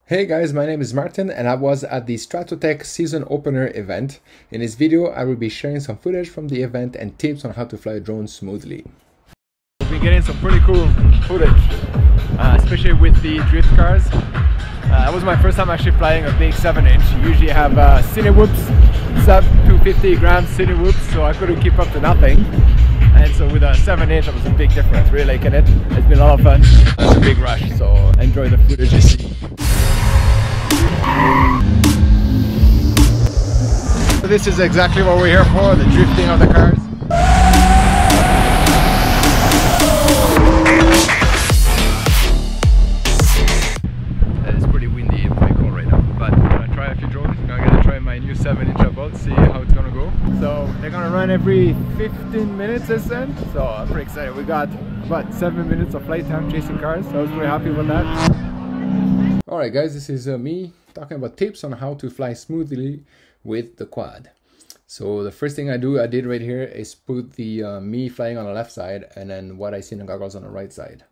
Hey guys, my name is Martin and I was at the Stratotech season opener event. In this video, I will be sharing some footage from the event and tips on how to fly a drone smoothly. We've been getting some pretty cool footage, especially with the drift cars. That was my first time actually flying a big 7-inch. Usually have cine whoops, sub 250 gram cine whoops, so I couldn't keep up to nothing. And so with a 7-inch, it was a big difference. Really liking it. It's been a lot of fun. It's a big rush, so enjoy the footage you see. So this is exactly what we're here for, the drifting of the cars. It's pretty windy and pretty cold right now, but I'm gonna try a few drones. I'm gonna try my new 7-inch boat, see how it's gonna go. So they're gonna run every 15 minutes, they said. So I'm pretty excited. We got about 7 minutes of flight time chasing cars, so I was pretty happy with that. Alright guys, this is me talking about tips on how to fly smoothly with the quad. So the first thing I did right here is put the me flying on the left side and then what I see in the goggles on the right side.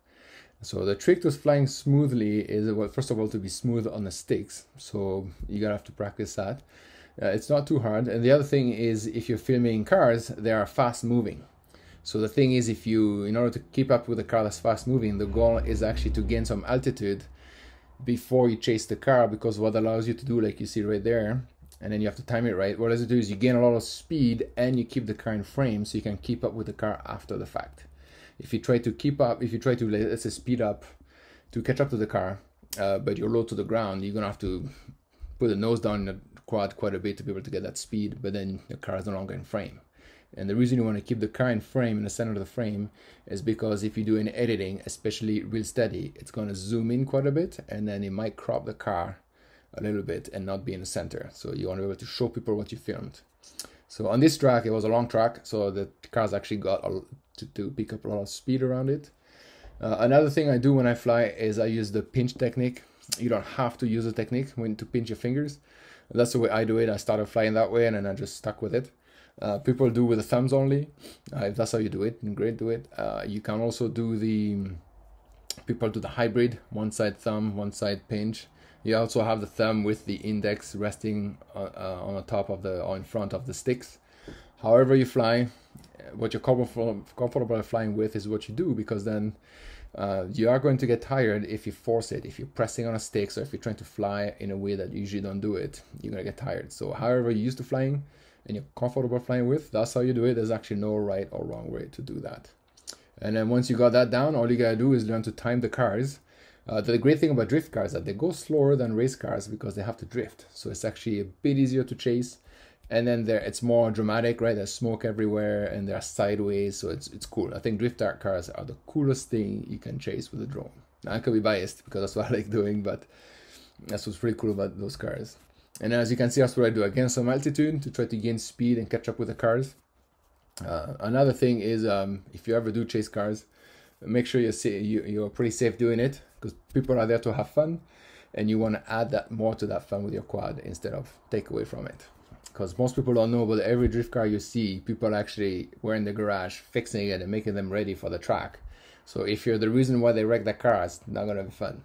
So the trick to flying smoothly is, well, first of all, to be smooth on the sticks. So you gotta have to practice that. It's not too hard. And the other thing is, if you're filming cars, they are fast moving. So the thing is, in order to keep up with a car that's fast moving, the goal is actually to gain some altitude before you chase the car, because what allows you to do, like you see right there, and then you have to time it right, what does it do is you gain a lot of speed and you keep the car in frame so you can keep up with the car after the fact. If you try to keep up, let's say speed up to catch up to the car, but you're low to the ground, you're gonna have to put the nose down in the quad quite a bit to be able to get that speed, but then the car is no longer in frame. And the reason you want to keep the car in frame, in the center of the frame, is because if you do any editing, especially real steady, it's going to zoom in quite a bit, and then it might crop the car a little bit and not be in the center. So you want to be able to show people what you filmed. So on this track, it was a long track, so the cars actually got to pick up a lot of speed around it. Another thing I do when I fly is I use the pinch technique. You don't have to use a technique to pinch your fingers. That's the way I do it. I started flying that way and then I just stuck with it. People do with the thumbs only. If that's how you do it, then great, do it. You can also do people do the hybrid, one side thumb, one side pinch. You also have the thumb with the index resting on the top of or in front of the sticks. However you fly, what you're comfortable flying with is what you do, because then you are going to get tired if you force it. If you're pressing on a stick, or if you're trying to fly in a way that you usually don't do it, you're gonna get tired. So however you're used to flying and you're comfortable flying with, that's how you do it. There's actually no right or wrong way to do that. And then once you got that down, all you gotta do is learn to time the cars. The great thing about drift cars is that they go slower than race cars because they have to drift. So it's actually a bit easier to chase. And then it's more dramatic, right? There's smoke everywhere and they're sideways, so it's cool. I think drift cars are the coolest thing you can chase with a drone. Now, I could be biased because that's what I like doing, but that's what's pretty cool about those cars. And as you can see, that's what I do. I gain some altitude to try to gain speed and catch up with the cars. Another thing is, if you ever do chase cars, make sure you're pretty safe doing it, because people are there to have fun, and you want to add more to that fun with your quad instead of take away from it. Because most people don't know, but every drift car you see, people actually were in the garage fixing it and making them ready for the track. So if you're the reason why they wreck that car, it's not gonna be fun.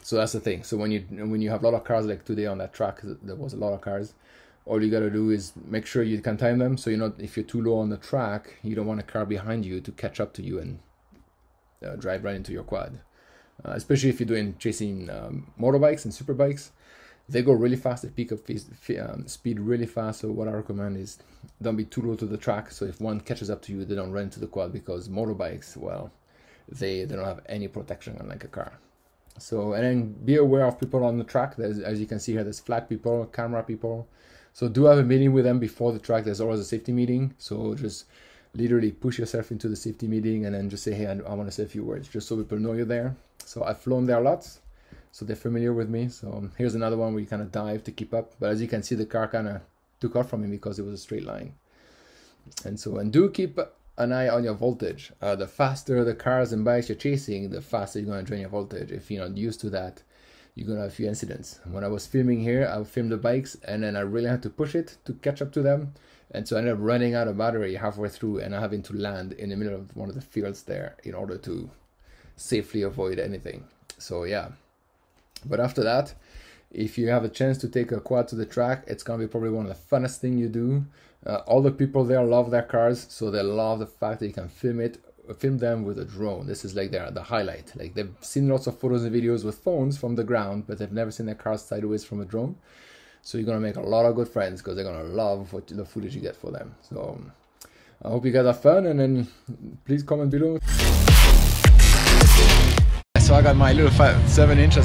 So that's the thing. So when you have a lot of cars like today on that track, there was a lot of cars. All you gotta do is make sure you can time them. So if you're too low on the track, you don't want a car behind you to catch up to you and drive right into your quad. Especially if you're chasing motorbikes and superbikes. They go really fast, they pick up speed really fast. So what I recommend is don't be too low to the track. So if one catches up to you, they don't run into the quad, because motorbikes, well, they don't have any protection unlike a car. So, and then be aware of people on the track. As you can see here, there's flag people, camera people. So do have a meeting with them before the track. There's always a safety meeting. So just literally push yourself into the safety meeting and then just say, hey, I want to say a few words, just so people know you're there. So I've flown there lots, so they're familiar with me. So here's another one where you kind of dive to keep up. But as you can see, the car kind of took off from me because it was a straight line. And do keep an eye on your voltage. The faster the cars and bikes you're chasing, the faster you're going to drain your voltage. If you're not used to that, you're going to have a few incidents. When I was filming here, I filmed the bikes and then I really had to push it to catch up to them. And so I ended up running out of battery halfway through and having to land in the middle of one of the fields there in order to safely avoid anything. So yeah, But after that, if you have a chance to take a quad to the track, it's gonna be probably one of the funnest things you do. All the people there love their cars, so they love the fact that you can film them with a drone. This is like the highlight. Like, they've seen lots of photos and videos with phones from the ground, but they've never seen their cars sideways from a drone. So you're gonna make a lot of good friends because they're gonna love the footage you get for them. So I hope you guys have fun, and then please comment below. So I got my little 7-inch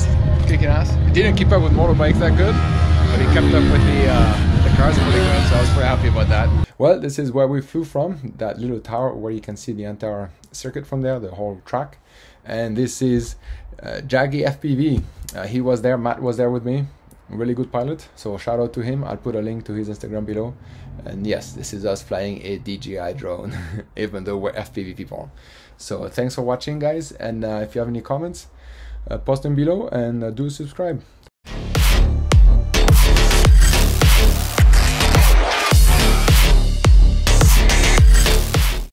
kicking ass. It didn't keep up with motorbikes that good, but it kept up with the cars pretty good, so I was pretty happy about that. Well, this is where we flew from, that little tower where you can see the entire circuit from there, the whole track. And this is Jaggy FPV. He was there, Matt was there with me. Really good pilot, so shout out to him. I'll put a link to his Instagram below. And yes, this is us flying a DJI drone, even though we're FPV people. So thanks for watching, guys, and if you have any comments, post them below, and do subscribe.